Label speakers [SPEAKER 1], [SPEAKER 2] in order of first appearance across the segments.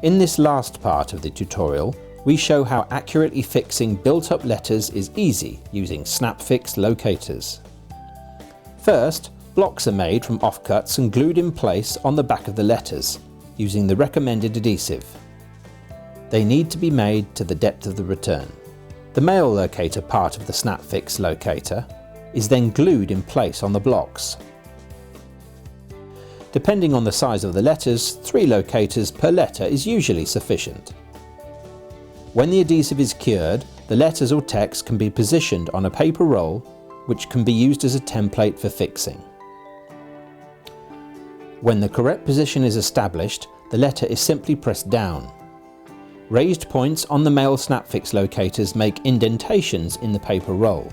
[SPEAKER 1] In this last part of the tutorial, we show how accurately fixing built-up letters is easy using SnapFix locators. First, blocks are made from offcuts and glued in place on the back of the letters using the recommended adhesive. They need to be made to the depth of the return. The male locator part of the SnapFix locator is then glued in place on the blocks. Depending on the size of the letters, 3 locators per letter is usually sufficient. When the adhesive is cured, the letters or text can be positioned on a paper roll, which can be used as a template for fixing. When the correct position is established, the letter is simply pressed down. Raised points on the male SnapFix locators make indentations in the paper roll.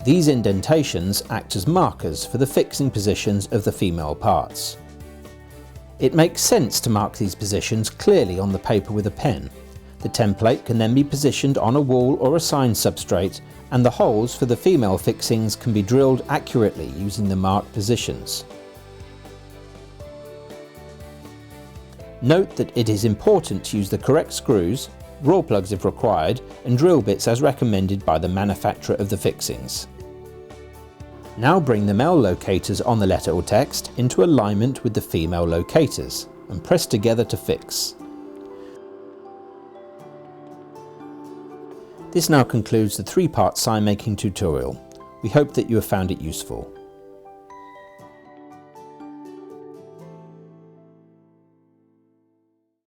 [SPEAKER 1] These indentations act as markers for the fixing positions of the female parts. It makes sense to mark these positions clearly on the paper with a pen. The template can then be positioned on a wall or a sign substrate, and the holes for the female fixings can be drilled accurately using the marked positions. Note that it is important to use the correct screws, raw plugs if required, and drill bits as recommended by the manufacturer of the fixings. Now bring the male locators on the letter or text into alignment with the female locators and press together to fix. This now concludes the 3-part sign making tutorial. We hope that you have found it useful.